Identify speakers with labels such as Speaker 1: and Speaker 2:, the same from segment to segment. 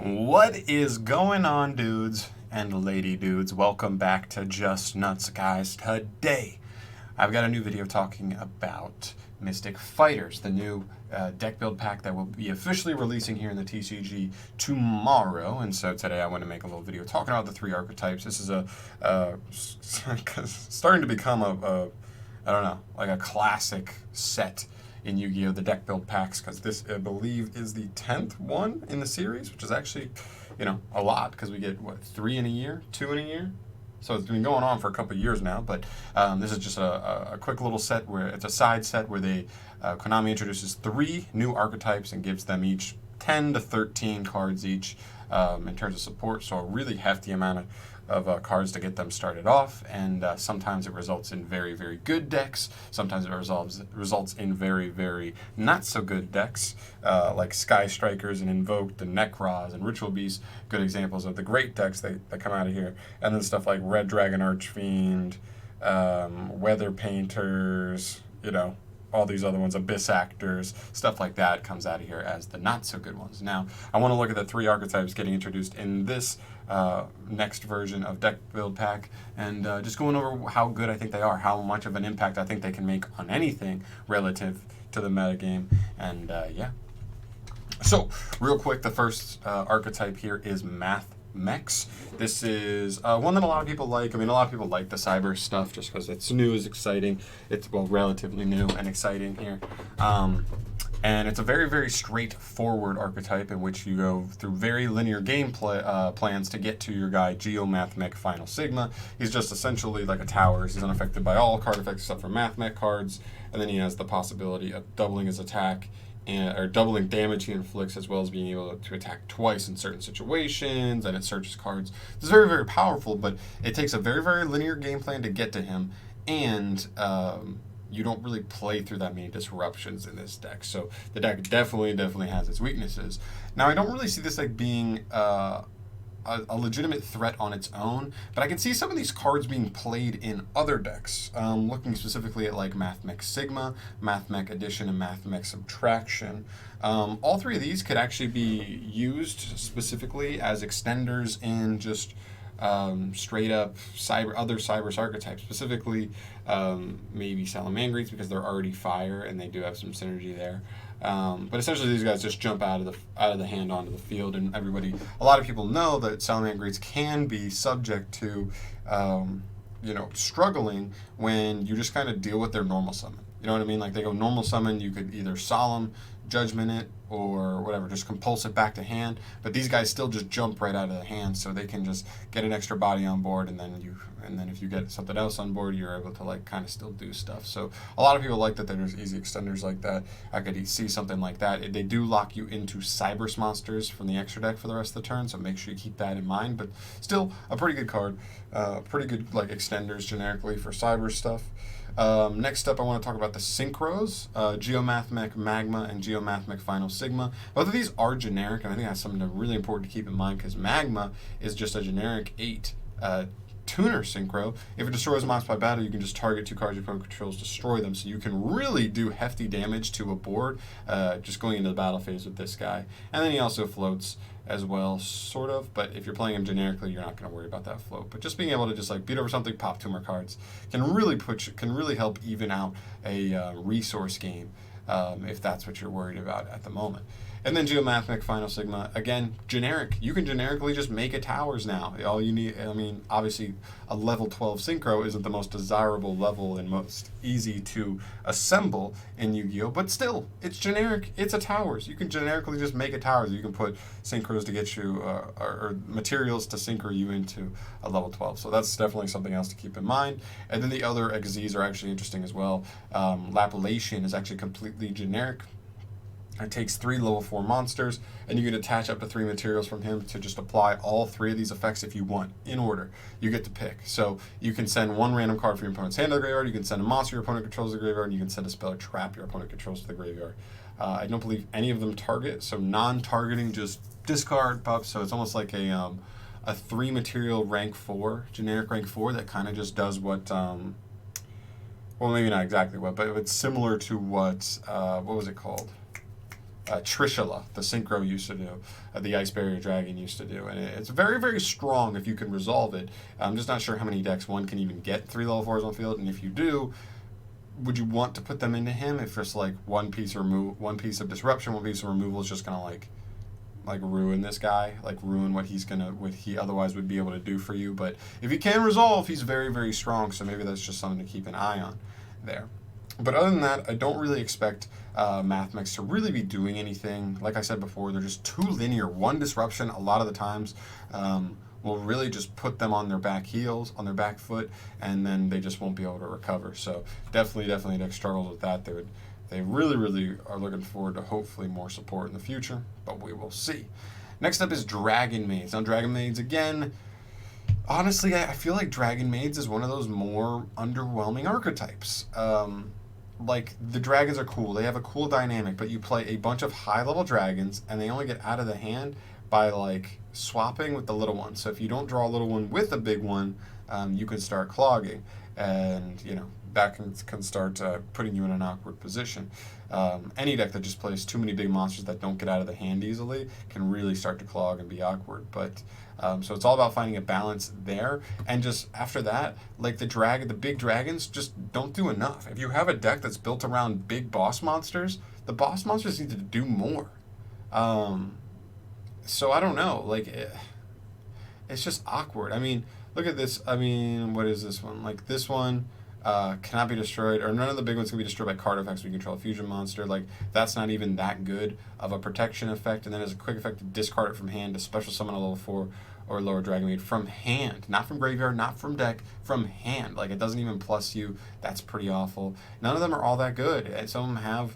Speaker 1: What is going on, dudes and lady dudes? Welcome back to Just Nuts, guys. Today, I've got a new video talking about Mystic Fighters, the new deck build pack that will be officially releasing here in the TCG tomorrow. And so today I want to make a little video talking about the three archetypes. This is starting to become I don't know, like a classic set in Yu-Gi-Oh! The deck build packs, because this, I believe, is the 10th one in the series, which is actually, a lot, because we get, what, 3 in a year, 2 in a year? So it's been going on for a couple of years now, but this is just a quick little set where it's a side set where Konami introduces 3 new archetypes and gives them each 10 to 13 cards each in terms of support, so a really hefty amount of cards to get them started off, and sometimes it results in very, very good decks. Sometimes it results in very, very not so good decks, like Sky Strikers and Invoked and Necros and Ritual Beasts, good examples of the great decks that come out of here. And then stuff like Red Dragon Archfiend, Weather Painters, all these other ones, Abyss Actors, stuff like that comes out of here as the not so good ones. Now, I want to look at the 3 archetypes getting introduced in this next version of deck build pack, and just going over how good I think they are, how much of an impact I think they can make on anything relative to the metagame, and yeah. So, real quick, the first archetype here is Math Mechs. This is one that a lot of people like. I mean, a lot of people like the cyber stuff just because it's new, is exciting. It's, well, relatively new and exciting here. And it's a very, very straightforward archetype in which you go through very linear game plans to get to your guy, Yugioh Math Mech Final Sigma. He's just essentially like a tower. He's unaffected by all card effects except for Math Mech cards, and then he has the possibility of doubling his attack or doubling damage he inflicts, as well as being able to attack twice in certain situations, and it searches cards. It's very, very powerful, but it takes a very, very linear game plan to get to him, and you don't really play through that many disruptions in this deck. So the deck definitely has its weaknesses. Now, I don't really see this deck being a legitimate threat on its own, but I can see some of these cards being played in other decks, looking specifically at like Math Mech Sigma, Math Mech Addition, and Math Mech Subtraction. All 3 of these could actually be used specifically as extenders in just straight up other Cybers archetypes, specifically maybe Salamangreats, because they're already fire and they do have some synergy there. But essentially, these guys just jump out of the hand onto the field, and a lot of people know that Salamangreats can be subject to, struggling when you just kind of deal with their normal summon. You know what I mean? Like, they go normal summon, you could either Solemn, Judgment it, or whatever, just compulse it back to hand. But these guys still just jump right out of the hand, so they can just get an extra body on board, and then if you get something else on board, you're able to like kind of still do stuff. So a lot of people like that there's easy extenders like that. I could see something like that. They do lock you into Cybers monsters from the extra deck for the rest of the turn, so make sure you keep that in mind. But still, a pretty good card. Pretty good like extenders generically for Cyber stuff. Next up, I want to talk about the Synchros, Yugioh Math Mech Magma and Yugioh Math Mech Final Sigma. Both of these are generic, and I think that's something really important to keep in mind, because Magma is just a generic 8 tuner synchro. If it destroys a monster by battle, you can just target 2 cards your opponent controls, destroy them, so you can really do hefty damage to a board just going into the battle phase with this guy. And then he also floats as well, sort of, but if you're playing him generically, you're not going to worry about that float. But just being able to just like beat over something, pop 2 more cards can really help even out a resource game if that's what you're worried about at the moment. And then Yugioh Math Mech Final Sigma, again, generic. You can generically just make it towers now. All you need, I mean, obviously a level 12 synchro isn't the most desirable level and most easy to assemble in Yu-Gi-Oh, but still, it's generic. It's a towers. You can generically just make it towers. You can put synchros to get you, or materials to synchro you into a level 12. So that's definitely something else to keep in mind. And then the other XZs are actually interesting as well. Lapilation is actually completely generic. It takes 3 level 4 monsters, and you can attach up to 3 materials from him to just apply all 3 of these effects if you want, in order. You get to pick. So you can send 1 random card from your opponent's hand to the graveyard, you can send a monster your opponent controls to the graveyard, and you can send a spell or trap your opponent controls to the graveyard. I don't believe any of them target, so non-targeting, just discard, pop, so it's almost like a 3 material rank 4, generic rank 4, that kind of just does what, well, maybe not exactly what, but it's similar to what was it called? Trishula, the Synchro used to do, the Ice Barrier Dragon used to do. And it's very, very strong if you can resolve it. I'm just not sure how many decks one can even get 3 level 4s on field, and if you do, would you want to put them into him if just like one piece of disruption, one piece of removal is just gonna like ruin this guy, like ruin what he otherwise would be able to do for you. But if he can resolve, he's very, very strong, so maybe that's just something to keep an eye on there. But other than that, I don't really expect Mathmex to really be doing anything. Like I said before, they're just too linear. One disruption a lot of the times will really just put them on their back heels, on their back foot, and then they just won't be able to recover. So definitely deck struggles with that. They really, really are looking forward to hopefully more support in the future, but we will see. Next up is Dragon Maids. Now, Dragon Maids, again, honestly, I feel like Dragon Maids is one of those more underwhelming archetypes. Like, the dragons are cool. They have a cool dynamic, but you play a bunch of high-level dragons, and they only get out of the hand by, like, swapping with the little one. So if you don't draw a little one with a big one, you can start clogging. And, you know, that can start putting you in an awkward position. Any deck that just plays too many big monsters that don't get out of the hand easily can really start to clog and be awkward. But so it's all about finding a balance there. And just after that, like the big dragons just don't do enough. If you have a deck that's built around big boss monsters, the boss monsters need to do more. So I don't know. Like, it's just awkward. I mean, look at this. I mean, what is this one? Like, this one cannot be destroyed, or none of the big ones can be destroyed by card effects when you control a fusion monster. Like, that's not even that good of a protection effect. And then as a quick effect, to discard it from hand to special summon a level 4 or lower Dragon Maid from hand. Not from graveyard, not from deck, from hand. Like, it doesn't even plus you. That's pretty awful. None of them are all that good. And some of them have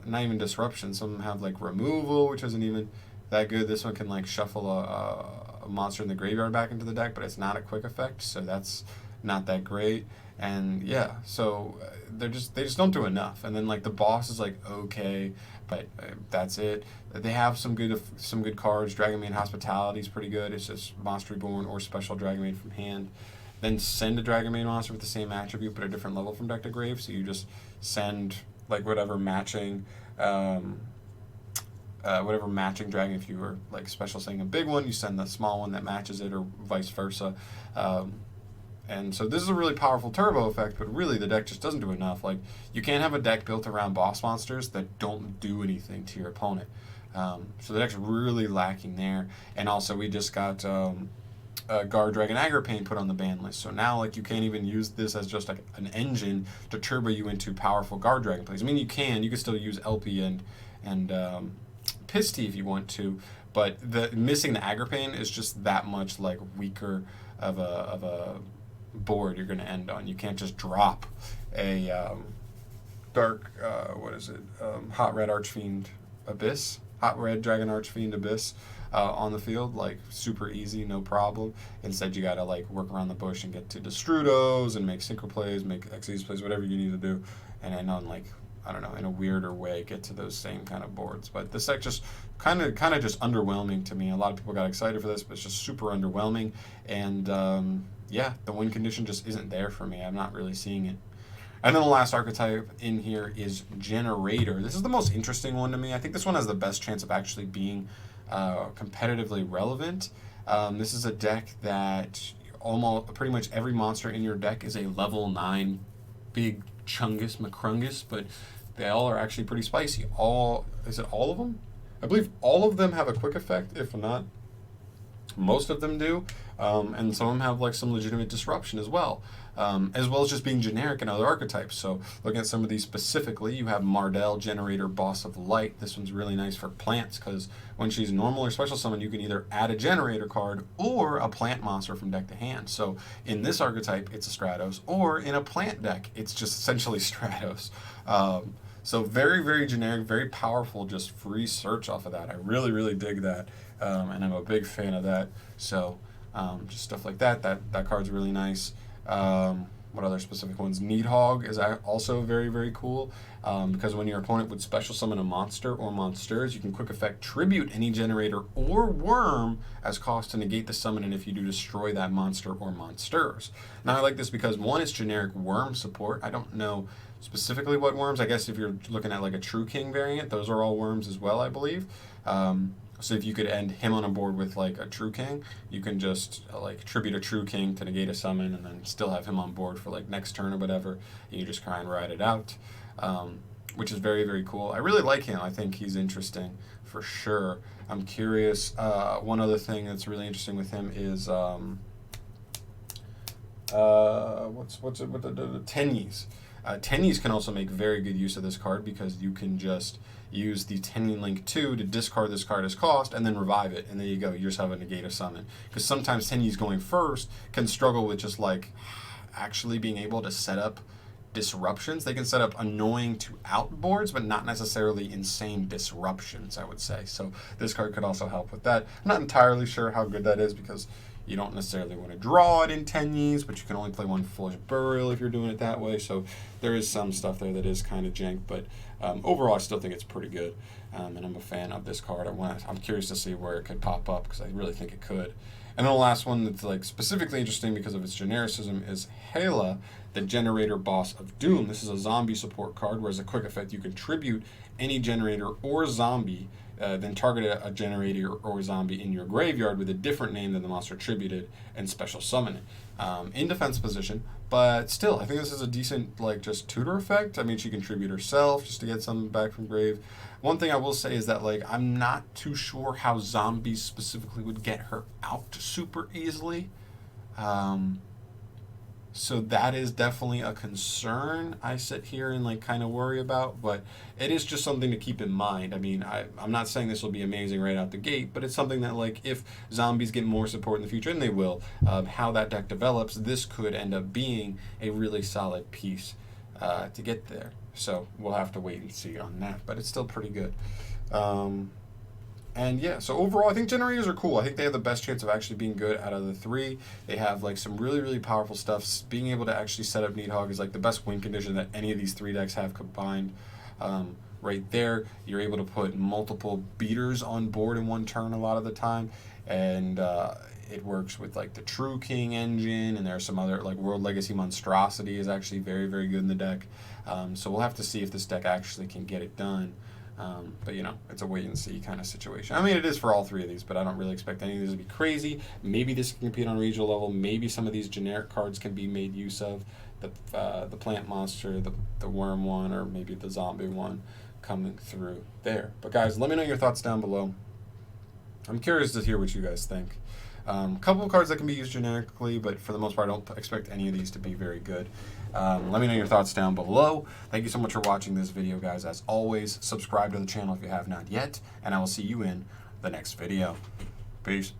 Speaker 1: not even disruption. Some of them have, like, removal, which isn't even that good. This one can, like, shuffle a monster in the graveyard back into the deck, but it's not a quick effect, so that's not that great. And yeah, so they just don't do enough. And then like the boss is like okay, but that's it. They have some good cards. Dragon Maid Hospitality is pretty good. It's just Monster Reborn or special Dragon Maid from hand. Then send a Dragon Maid monster with the same attribute but a different level from deck to grave. So you just send like whatever matching dragon. If you were like special saying a big one, you send the small one that matches it, or vice versa. And so this is a really powerful turbo effect, but really the deck just doesn't do enough. Like, you can't have a deck built around boss monsters that don't do anything to your opponent. So the deck's really lacking there. And also we just got Guard Dragon Aggro Pain put on the ban list. So now like you can't even use this as just like an engine to turbo you into powerful Guard Dragon plays. I mean, you can still use LP and Pisty if you want to, but missing the Aggro Pain is just that much like weaker of a board you're going to end on. You can't just drop a hot red Archfiend Abyss, hot red Dragon Archfiend Abyss on the field, like super easy, no problem. Instead, you got to like work around the bush and get to Destrudos and make synchro plays, make Xyz plays, whatever you need to do, and end on like, I don't know, in a weirder way, get to those same kind of boards. But this deck just kind of just underwhelming to me. A lot of people got excited for this, but it's just super underwhelming. And yeah, the win condition just isn't there for me. I'm not really seeing it. And then the last archetype in here is Generator. This is the most interesting one to me. I think this one has the best chance of actually being competitively relevant. This is a deck that pretty much every monster in your deck is a level 9 big Chungus McCrungus, but they all are actually pretty spicy. Is it all of them? I believe all of them have a quick effect, if not most of them do, and some of them have like some legitimate disruption as well as just being generic in other archetypes. So looking at some of these specifically, you have Mardell, Generator, Boss of Light. This one's really nice for plants because when she's normal or special summon, you can either add a Generator card or a plant monster from deck to hand. So in this archetype, it's a Stratos, or in a plant deck, it's just essentially Stratos. So very, very generic, very powerful, just free search off of that. I really, really dig that, and I'm a big fan of that. So just stuff like that. That card's really nice. What other specific ones? Needhog is also very, very cool because when your opponent would special summon a monster or monsters, you can quick effect tribute any generator or worm as cost to negate the summon, and if you do, destroy that monster or monsters. Now I like this because one, it's generic worm support. I don't know specifically what worms. I guess if you're looking at like a True King variant, those are all worms as well, I believe. So if you could end him on a board with like a True King, you can just like tribute a True King to negate a summon, and then still have him on board for like next turn or whatever. And you just try and ride it out, which is very, very cool. I really like him. I think he's interesting for sure. I'm curious. One other thing that's really interesting with him is what's it with the Tenyis. Tenyis can also make very good use of this card because you can just use the Tenyi Link 2 to discard this card as cost and then revive it, and there you go. You just have a negate a summon. Because sometimes Tenyis going first can struggle with just like actually being able to set up disruptions. They can set up annoying to out boards, but not necessarily insane disruptions, I would say. So this card could also help with that. I'm not entirely sure how good that is because you don't necessarily want to draw it in Tenyis, but you can only play one Foolish Burial if you're doing it that way. So there is some stuff there that is kind of jank, but overall I still think it's pretty good. And I'm a fan of this card. I'm curious to see where it could pop up because I really think it could. And then the last one that's like specifically interesting because of its genericism is Hela, the Generator Boss of Doom. This is a zombie support card where as a quick effect you can tribute any generator or zombie, then target a generator or zombie in your graveyard with a different name than the monster tributed and special summon it. In defense position, but still, I think this is a decent like just tutor effect. I mean, she can tribute herself just to get something back from grave. One thing I will say is that like I'm not too sure how zombies specifically would get her out super easily. So that is definitely a concern I sit here and like kind of worry about, but it is just something to keep in mind. I mean, I'm not saying this will be amazing right out the gate, but it's something that like if zombies get more support in the future, and they will, how that deck develops, this could end up being a really solid piece to get there. So we'll have to wait and see on that, but it's still pretty good. And yeah, so overall, I think generators are cool. I think they have the best chance of actually being good out of the three. They have like some really, really powerful stuff. Being able to actually set up Needhog is like the best win condition that any of these three decks have combined. Right there, you're able to put multiple beaters on board in one turn a lot of the time. And it works with like the True King engine, and there are some other, like World Legacy Monstrosity is actually very, very good in the deck. So we'll have to see if this deck actually can get it done. But you know, it's a wait and see kind of situation. I mean, it is for all three of these, but I don't really expect any of these to be crazy. Maybe this can compete on regional level. Maybe some of these generic cards can be made use of. The plant monster, the worm one, or maybe the zombie one coming through there. But guys, let me know your thoughts down below. I'm curious to hear what you guys think. A couple of cards that can be used generically, but for the most part, I don't expect any of these to be very good. Let me know your thoughts down below. Thank you so much for watching this video, guys. As always, subscribe to the channel if you have not yet, and I will see you in the next video. Peace.